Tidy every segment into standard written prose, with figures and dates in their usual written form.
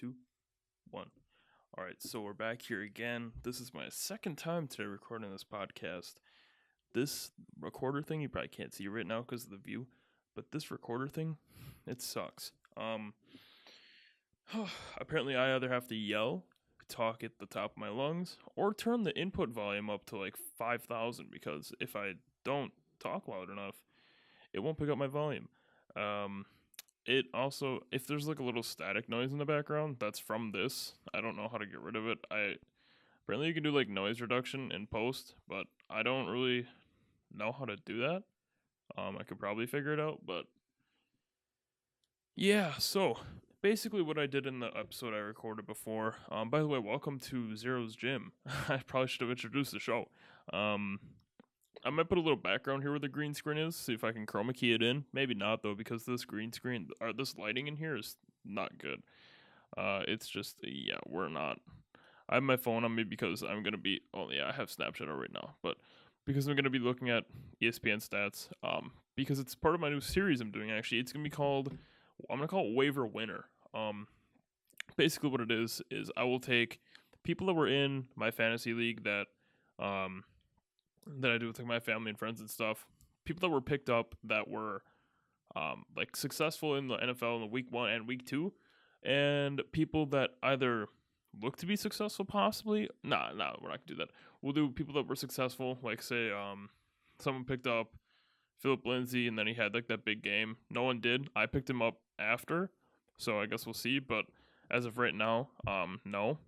2, 1. All right, so we're back here again. This is my second time today recording this podcast. This recorder thing, you probably can't see right now because of the view, but this recorder thing, it sucks. Apparently I either have to yell, talk at the top of my lungs, or turn the input volume up to like 5,000 because if I don't talk loud enough, it won't pick up my volume. It also, if there's like a little static noise in the background, that's from this. I don't know how to get rid of it. Apparently you can do like noise reduction in post, but I don't really know how to do that. I could probably figure it out, but yeah, so basically what I did in the episode I recorded before, by the way, welcome to Zero's Gym. I probably should have introduced the show. I might put a little background here where the green screen is, see if I can chroma key it in. Maybe not, though, because this green screen, or this lighting in here is not good. It's just, yeah, we're not. I have my phone on me because I'm going to be, oh yeah, I have Snapchat on right now, but because I'm going to be looking at ESPN stats, because it's part of my new series I'm doing, actually. It's going to be called, I'm going to call it Waiver Winner. Basically what it is I will take people that were in my fantasy league that I do with like my family and friends and stuff. People that were picked up that were like successful in the NFL in the week 1 and week 2, and people that either look to be successful possibly. Nah, we're not gonna do that. We'll do people that were successful, like say someone picked up Philip Lindsay and then he had like that big game. No one did. I picked him up after, so I guess we'll see. But as of right now, no.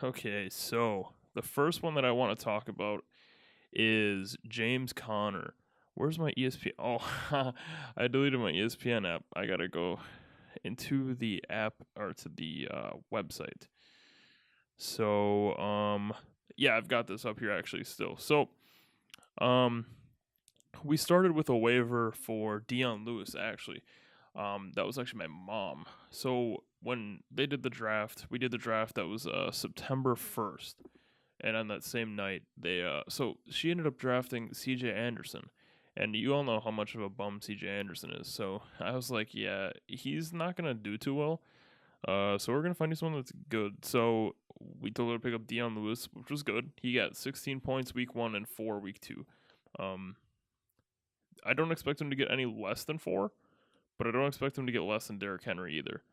Okay, so the first one that I want to talk about is James Conner. Where's my ESPN? Oh, I deleted my ESPN app. I gotta go into the app or to the website. So, yeah, I've got this up here actually still. So, we started with a waiver for Dion Lewis actually. That was actually my mom. So when they did the draft, we did the draft that was September 1st. And on that same night, so she ended up drafting CJ Anderson. And you all know how much of a bum CJ Anderson is. So I was like, yeah, he's not going to do too well. So we're going to find you someone that's good. So we told her to pick up Dion Lewis, which was good. He got 16 points week 1 and 4 week 2. I don't expect him to get any less than 4, but I don't expect him to get less than Derrick Henry either.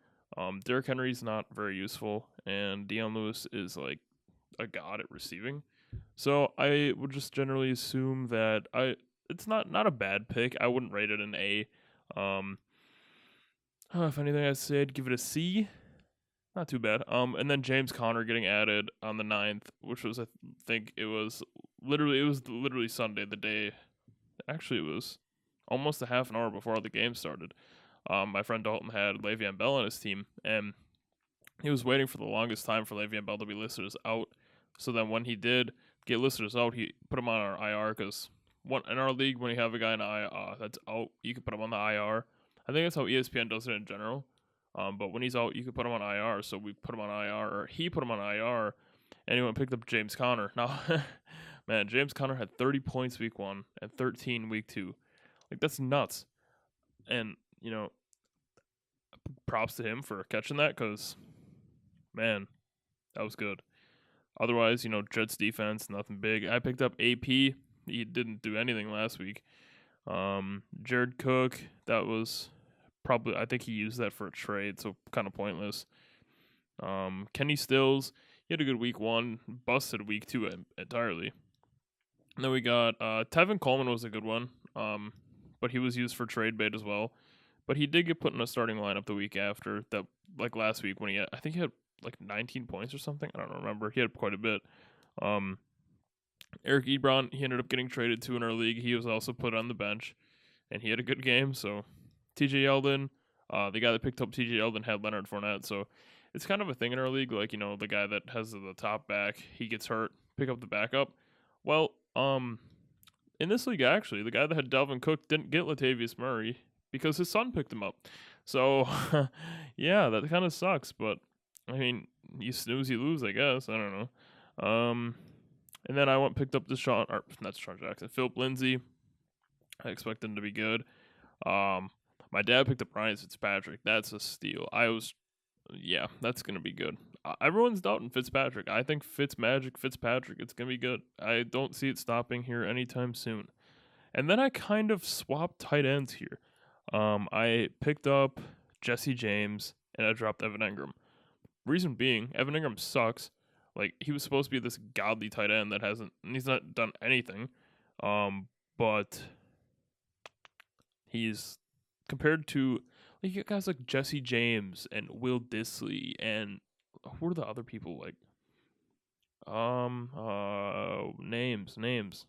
Derrick Henry's not very useful, and Dion Lewis is like a god at receiving. So I would just generally assume that it's not a bad pick. I wouldn't rate it an A. If anything, I'd say I'd give it a C. Not too bad. And then James Conner getting added on the 9th, which was, I think it was literally Sunday, the day. Actually, it was almost a half an hour before the game started. My friend Dalton had Le'Veon Bell on his team, and he was waiting for the longest time for Le'Veon Bell to be listed as out. So then when he did get listed as out, he put him on our IR because in our league, when you have a guy in IR that's out, you can put him on the IR. I think that's how ESPN does it in general. But when he's out, you can put him on IR. So we put him on IR, or he put him on IR, and he went and picked up James Conner. Now, man, James Conner had 30 points week 1 and 13 week 2. Like, that's nuts. And, you know, props to him for catching that because, man, that was good. Otherwise, you know, Jets defense, nothing big. I picked up AP. He didn't do anything last week. Jared Cook, that was probably, I think he used that for a trade, so kind of pointless. Kenny Stills, he had a good week 1, busted week 2 entirely. And then we got Tevin Coleman was a good one, but he was used for trade bait as well. But he did get put in a starting lineup the week after, that like last week when I think he had like 19 points or something. I don't remember. He had quite a bit. Eric Ebron, he ended up getting traded to in our league. He was also put on the bench, and he had a good game. So TJ Yeldon, the guy that picked up TJ Yeldon had Leonard Fournette. So it's kind of a thing in our league. Like, you know, the guy that has the top back, he gets hurt, pick up the backup. Well, in this league, actually, the guy that had Dalvin Cook didn't get Latavius Murray because his son picked him up. So, yeah, that kind of sucks. But, I mean, you snooze, you lose, I guess. I don't know. And then I picked up not Deshaun Jackson, Philip Lindsay. I expect him to be good. My dad picked up Ryan Fitzpatrick. That's a steal. Yeah, that's going to be good. Everyone's doubting Fitzpatrick. I think Fitzpatrick, it's going to be good. I don't see it stopping here anytime soon. And then I kind of swapped tight ends here. I picked up Jesse James and I dropped Evan Engram. Reason being, Evan Engram sucks. Like, he was supposed to be this godly tight end he's not done anything. But he's compared to like you got guys like Jesse James and Will Dissly and who are the other people like? Names.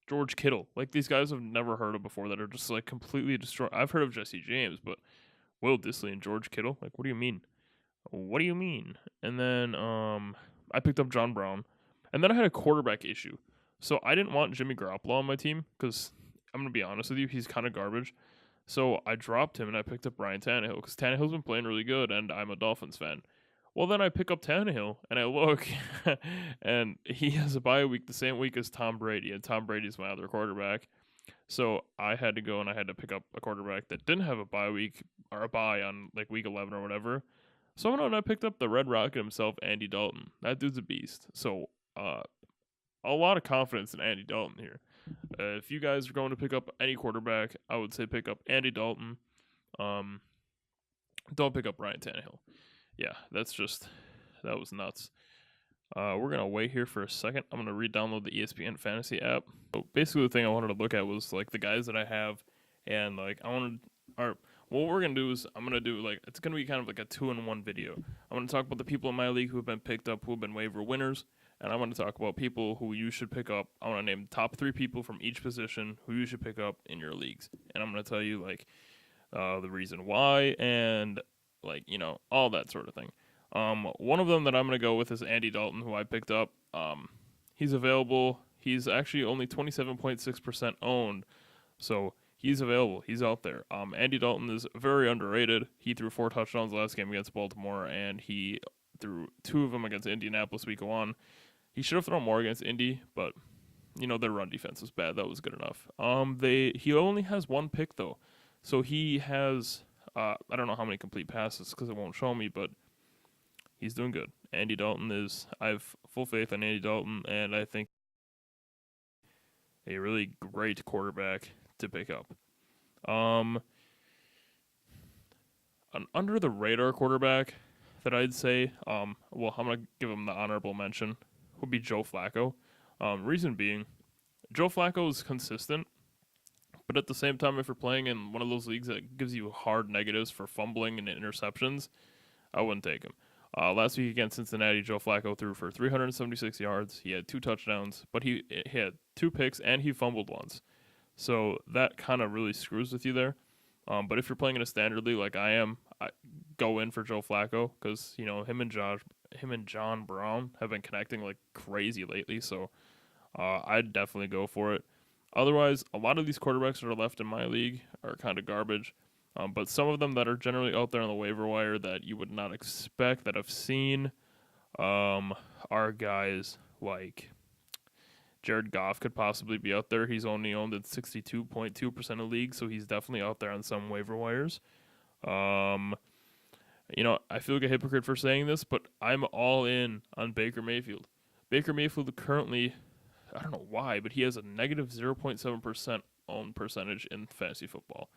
George Kittle. Like these guys I've never heard of before that are just like completely destroyed. I've heard of Jesse James, but Will Dissly and George Kittle? Like, what do you mean? What do you mean? And then I picked up John Brown. And then I had a quarterback issue. So I didn't want Jimmy Garoppolo on my team because I'm going to be honest with you, he's kind of garbage. So I dropped him and I picked up Ryan Tannehill because Tannehill's been playing really good and I'm a Dolphins fan. Well, then I pick up Tannehill and I look and he has a bye week the same week as Tom Brady, and Tom Brady's my other quarterback. So I had to go and I had to pick up a quarterback that didn't have a bye week or a bye on like week 11 or whatever. So I went out and I picked up the Red Rocket himself, Andy Dalton. That dude's a beast. So a lot of confidence in Andy Dalton here. If you guys are going to pick up any quarterback, I would say pick up Andy Dalton. Don't pick up Ryan Tannehill. Yeah, that was nuts. We're going to wait here for a second. I'm going to re-download the ESPN Fantasy app. So basically the thing I wanted to look at was like the guys that I have, and like what we're going to do is I'm going to do like, it's going to be kind of like a 2-in-1 video. I'm going to talk about the people in my league who have been picked up, who have been waiver winners, and I want to talk about people who you should pick up. I want to name top 3 people from each position who you should pick up in your leagues. And I'm going to tell you like the reason why and like, you know, all that sort of thing. One of them that I'm going to go with is Andy Dalton, who I picked up. He's available. He's actually only 27.6% owned. So he's available. He's out there. Andy Dalton is very underrated. He threw 4 touchdowns last game against Baltimore, and he threw 2 of them against Indianapolis week 1. He should have thrown more against Indy, but, you know, their run defense was bad. That was good enough. He only has 1 pick, though. So he has, I don't know how many complete passes because it won't show me, but he's doing good. Andy Dalton I have full faith in Andy Dalton, and I think a really great quarterback to pick up. An under-the-radar quarterback that I'd say, I'm going to give him the honorable mention, would be Joe Flacco. Reason being, Joe Flacco is consistent, but at the same time, if you're playing in one of those leagues that gives you hard negatives for fumbling and interceptions, I wouldn't take him. Last week against Cincinnati, Joe Flacco threw for 376 yards. He had 2 touchdowns, but he had 2 picks and he fumbled once. So that kind of really screws with you there. But if you're playing in a standard league like I am, I go in for Joe Flacco because, you know, him and John Brown have been connecting like crazy lately. So I'd definitely go for it. Otherwise, a lot of these quarterbacks that are left in my league are kind of garbage. But some of them that are generally out there on the waiver wire that you would not expect that I've seen are guys like Jared Goff could possibly be out there. He's only owned in 62.2% of leagues, so he's definitely out there on some waiver wires. You know, I feel like a hypocrite for saying this, but I'm all in on Baker Mayfield. Baker Mayfield currently, I don't know why, but he has a negative 0.7% owned percentage in fantasy football.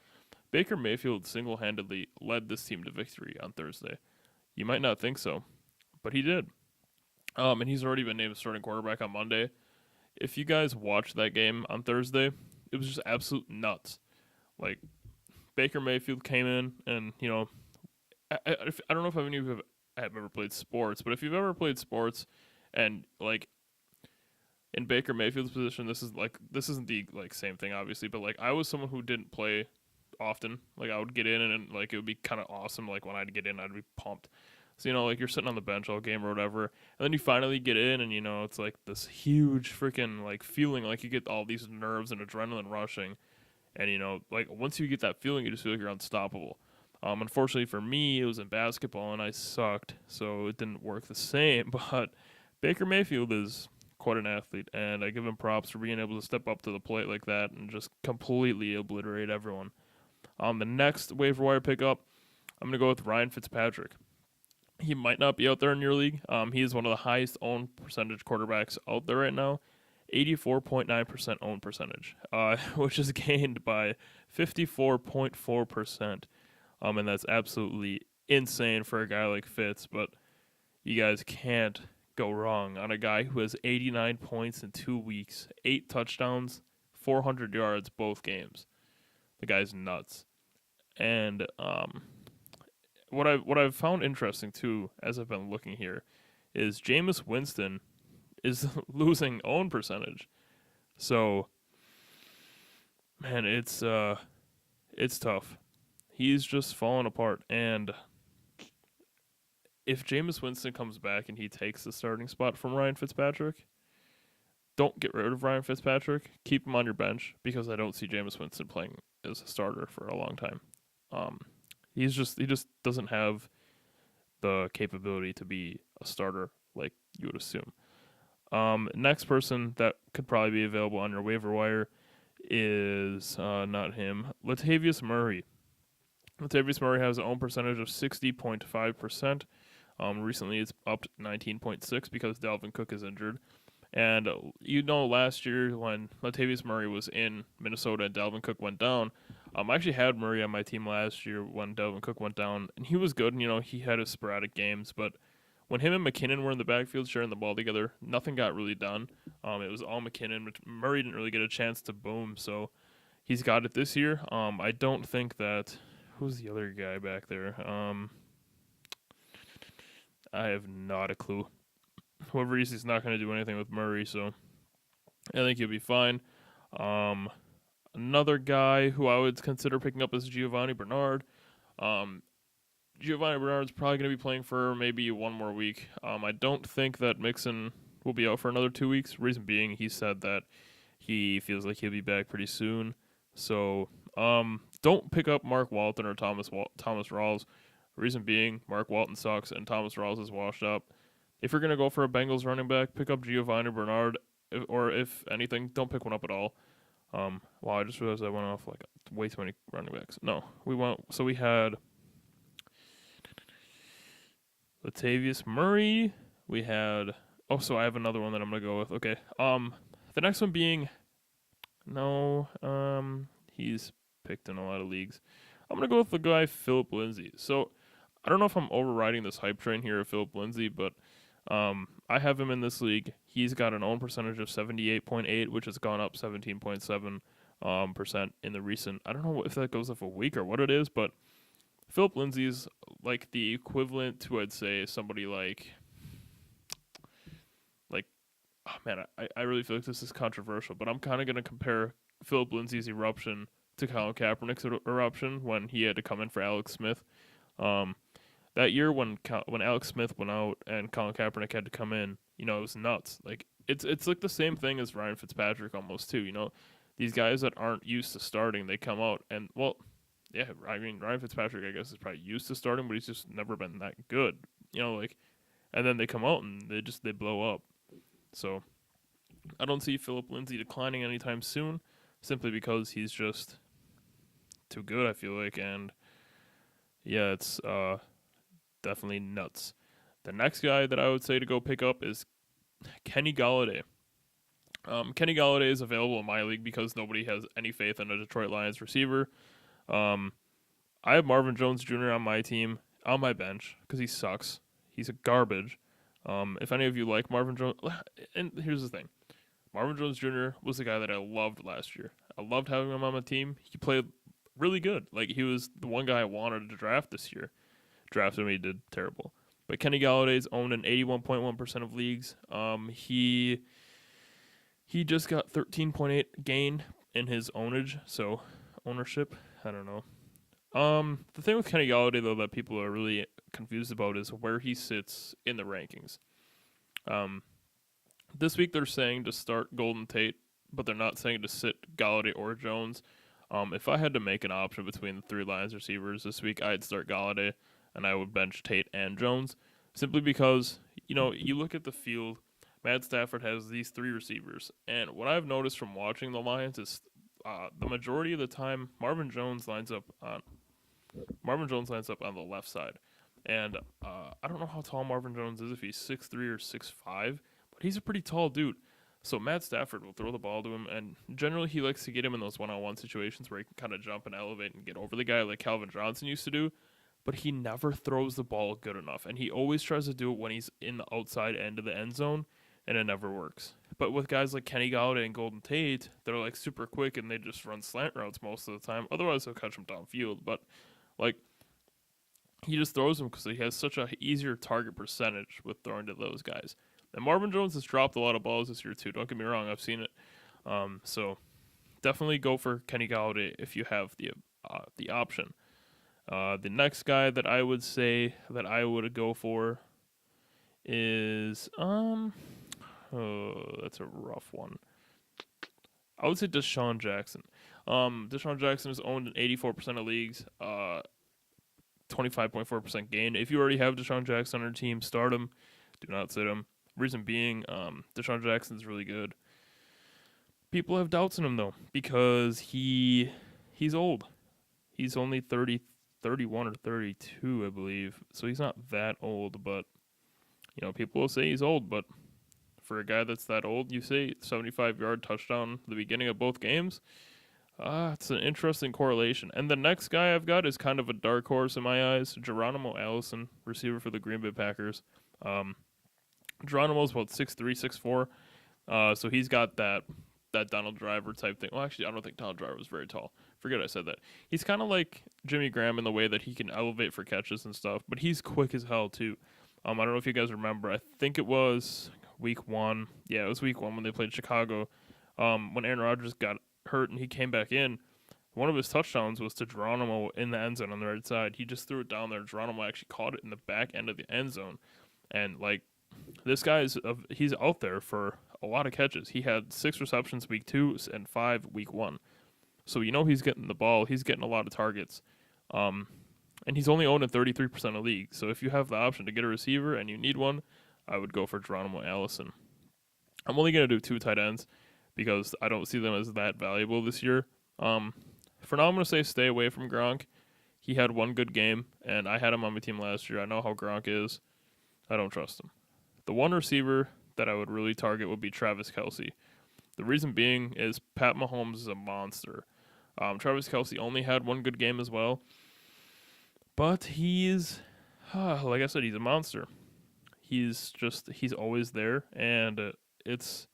Baker Mayfield single-handedly led this team to victory on Thursday. You might not think so, but he did. And he's already been named starting quarterback on Monday. If you guys watched that game on Thursday, it was just absolute nuts. Like, Baker Mayfield came in and, you know, I don't know if any of you have ever played sports, but if you've ever played sports and, like, in Baker Mayfield's position, this isn't the, like, same thing, obviously, but, like, I was someone who didn't play often. Like, I would get in and like it would be kind of awesome. Like, when I'd get in, I'd be pumped. So, you know, like, you're sitting on the bench all game or whatever, and then you finally get in and, you know, it's like this huge freaking like feeling, like you get all these nerves and adrenaline rushing, and, you know, like once you get that feeling, you just feel like you're unstoppable. Unfortunately for me, it was in basketball and I sucked, so it didn't work the same. But Baker Mayfield is quite an athlete, and I give him props for being able to step up to the plate like that and just completely obliterate everyone. The next waiver wire pickup, I'm going to go with Ryan Fitzpatrick. He might not be out there in your league. He is one of the highest owned percentage quarterbacks out there right now. 84.9% owned percentage, which is gained by 54.4%. And that's absolutely insane for a guy like Fitz, but you guys can't go wrong on a guy who has 89 points in 2 weeks, 8 touchdowns, 400 yards both games. The guy's nuts. And what I've found interesting too, as I've been looking here, is Jameis Winston is losing own percentage. So, man, it's tough. He's just falling apart. And if Jameis Winston comes back and he takes the starting spot from Ryan Fitzpatrick, don't get rid of Ryan Fitzpatrick. Keep him on your bench because I don't see Jameis Winston playing as a starter for a long time. He just doesn't have the capability to be a starter like you would assume. Next person that could probably be available on your waiver wire is not him, Latavius Murray. Latavius Murray has an own percentage of 60.5%. Recently it's up to 19.6 because Dalvin Cook is injured. And last year when Latavius Murray was in Minnesota and Dalvin Cook went down, I actually had Murray on my team last year when Dalvin Cook went down, and he was good. And, he had his sporadic games, but when him and McKinnon were in the backfield sharing the ball together, nothing got really done. It was all McKinnon. Murray didn't really get a chance to boom, so he's got it this year. I don't think that... Who's the other guy back there? I have not a clue. Whoever he is, he's not going to do anything with Murray, so I think he'll be fine. Another guy who I would consider picking up is Giovanni Bernard. Giovanni Bernard's probably going to be playing for maybe one more week. I don't think that Mixon will be out for another 2 weeks. Reason being, he said that he feels like he'll be back pretty soon. So, don't pick up Mark Walton or Thomas Rawls. Reason being, Mark Walton sucks and Thomas Rawls is washed up. If you're going to go for a Bengals running back, pick up Giovanni Bernard, or if anything, don't pick one up at all. Wow, I just realized I went off like way too many running backs. No, we had Latavius Murray. We had, so I have another one that I'm going to go with. Okay. The next one being, he's picked in a lot of leagues. I'm going to go with the guy Philip Lindsay. So, I don't know if I'm overriding this hype train here of Philip Lindsay, but I have him in this league. He's got an own percentage of 78.8, which has gone up 17.7 percent in the recent. I don't know if that goes up a week or what it is, but Philip Lindsay's like the equivalent to, I'd say, somebody like oh man, I really feel like this is controversial, but I'm kind of going to compare Philip Lindsay's eruption to Colin Kaepernick's eruption when he had to come in for Alex Smith. That year when Alex Smith went out and Colin Kaepernick had to come in, it was nuts. Like it's like the same thing as Ryan Fitzpatrick almost too. These guys that aren't used to starting, they come out and Ryan Fitzpatrick I guess is probably used to starting, but he's just never been that good. And then they come out and they blow up. So I don't see Philip Lindsay declining anytime soon, simply because he's just too good, I feel like, and yeah, it's definitely nuts. The next guy that I would say to go pick up is Kenny Golladay. Kenny Golladay is available in my league because nobody has any faith in a Detroit Lions receiver. I have Marvin Jones Jr. on my team, on my bench, because he sucks. He's a garbage. If any of you like Marvin Jones, and here's the thing. Marvin Jones Jr. was the guy that I loved last year. I loved having him on my team. He played really good. Like, he was the one guy I wanted to draft this year. Drafted him, he did terrible. But Kenny Galladay's owned in 81.1% of leagues. He just got 13.8 gain in his ownership. I don't know. The thing with Kenny Golladay, though, that people are really confused about is where he sits in the rankings. This week they're saying to start Golden Tate, but they're not saying to sit Golladay or Jones. If I had to make an option between the three Lions receivers this week, I'd start Golladay, and I would bench Tate and Jones, simply because, you look at the field, Matt Stafford has these three receivers, and what I've noticed from watching the Lions is the majority of the time, Marvin Jones lines up on the left side. And I don't know how tall Marvin Jones is, if he's 6'3" or 6'5", but he's a pretty tall dude. So Matt Stafford will throw the ball to him, and generally he likes to get him in those one-on-one situations where he can kind of jump and elevate and get over the guy like Calvin Johnson used to do. But he never throws the ball good enough, and he always tries to do it when he's in the outside end of the end zone, and it never works. But with guys like Kenny Golladay and Golden Tate, they're like super quick, and they just run slant routes most of the time. Otherwise, they'll catch him downfield. But like, he just throws them because he has such a easier target percentage with throwing to those guys. And Marvin Jones has dropped a lot of balls this year too. Don't get me wrong, I've seen it. So definitely go for Kenny Golladay if you have the option. The next guy that I would say that I would go for is that's a rough one. I would say Deshaun Jackson. Deshaun Jackson is owned in 84% of leagues. 25.4% gain. If you already have Deshaun Jackson on your team, start him. Do not sit him. Reason being, Deshaun Jackson's really good. People have doubts in him though because he's old. He's only 31 or 32, I believe. So he's not that old, but people will say he's old, but for a guy that's that old, you say 75-yard touchdown at the beginning of both games. It's an interesting correlation. And the next guy I've got is kind of a dark horse in my eyes. Geronimo Allison, receiver for the Green Bay Packers. Geronimo's about 6'3", 6'4". So he's got that Donald Driver type thing. Well, actually, I don't think Donald Driver was very tall. Forget I said that. He's kind of like Jimmy Graham in the way that he can elevate for catches and stuff, but he's quick as hell too. I don't know if you guys remember. I think it was week 1. Yeah, it was week 1 when they played Chicago. When Aaron Rodgers got hurt and he came back in, one of his touchdowns was to Geronimo in the end zone on the right side. He just threw it down there. Geronimo actually caught it in the back end of the end zone. And like, this guy he's out there for a lot of catches. He had 6 receptions week 2 and 5 week 1. So he's getting the ball. He's getting a lot of targets. And he's only owned in 33% of leagues. So if you have the option to get a receiver and you need one, I would go for Geronimo Allison. I'm only going to do 2 tight ends because I don't see them as that valuable this year. For now, I'm going to say stay away from Gronk. He had one good game, and I had him on my team last year. I know how Gronk is. I don't trust him. The one receiver that I would really target would be Travis Kelce. The reason being is Pat Mahomes is a monster. Travis Kelce only had one good game as well. But he's, like I said, he's a monster. He's always there, and it's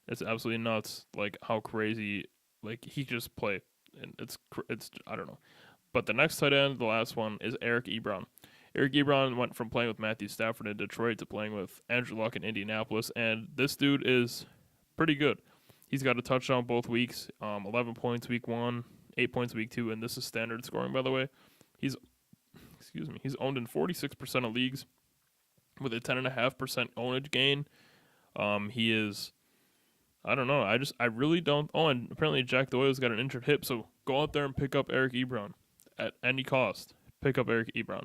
absolutely nuts, like how crazy, like he just play, and it's I don't know. But the next tight end, the last one, is Eric Ebron. Eric Ebron went from playing with Matthew Stafford in Detroit to playing with Andrew Luck in Indianapolis, and this dude is pretty good. He's got a touchdown both weeks, 11 points week 1, 8 points week 2, and this is standard scoring, by the way. He's owned in 46% of leagues with a 10.5% ownage gain. He is, I don't know, I really don't. Oh, and apparently Jack Doyle's got an injured hip, so go out there and pick up Eric Ebron at any cost. Pick up Eric Ebron.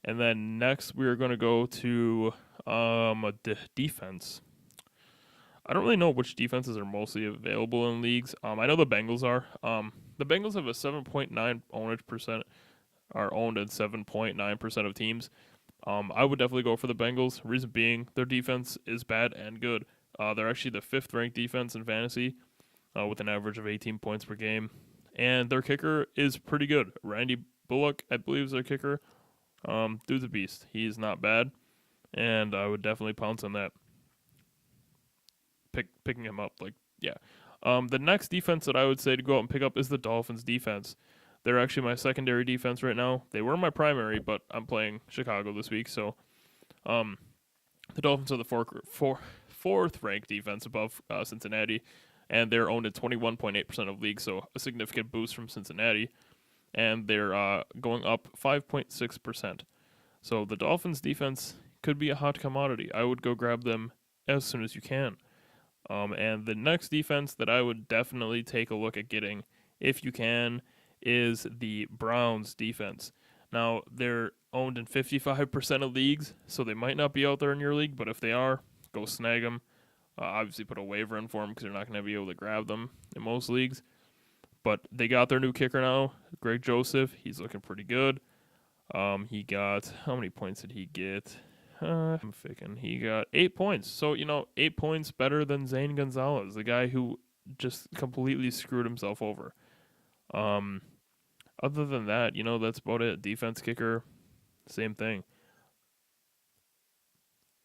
And then next we are going to go to a defense. I don't really know which defenses are mostly available in leagues. I know the Bengals are. The Bengals have a 7.9 ownage percent, are owned in 7.9% of teams. I would definitely go for the Bengals. Reason being, their defense is bad and good. They're actually the 5th ranked defense in fantasy with an average of 18 points per game. And their kicker is pretty good. Randy Bullock, I believe, is their kicker. Dude's a beast. He's not bad. And I would definitely pounce on that. Picking him up, the next defense that I would say to go out and pick up is the Dolphins defense. They're actually my secondary defense right now. They were my primary, but I'm playing Chicago this week, so the Dolphins are the 4th ranked defense above Cincinnati, and they're owned at 21.8% of league, so a significant boost from Cincinnati, and they're going up 5.6%. So the Dolphins defense could be a hot commodity. I would go grab them as soon as you can. And the next defense that I would definitely take a look at getting, if you can, is the Browns defense. Now, they're owned in 55% of leagues, so they might not be out there in your league, but if they are, go snag them. Obviously, put a waiver in for them because you're not going to be able to grab them in most leagues. But they got their new kicker now, Greg Joseph. He's looking pretty good. He got, how many points did he get? I'm faking. He got 8 points. So, 8 points better than Zane Gonzalez, the guy who just completely screwed himself over. Other than that, that's about it. Defense kicker, same thing.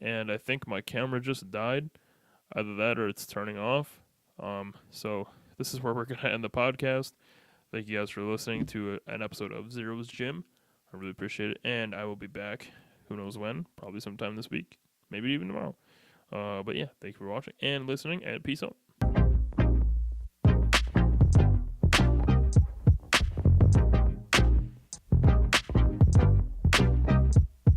And I think my camera just died. Either that or it's turning off. So this is where we're going to end the podcast. Thank you guys for listening to an episode of Zero's Gym. I really appreciate it. And I will be back, who knows when, probably sometime this week, maybe even tomorrow. But yeah, thank you for watching and listening, and peace out.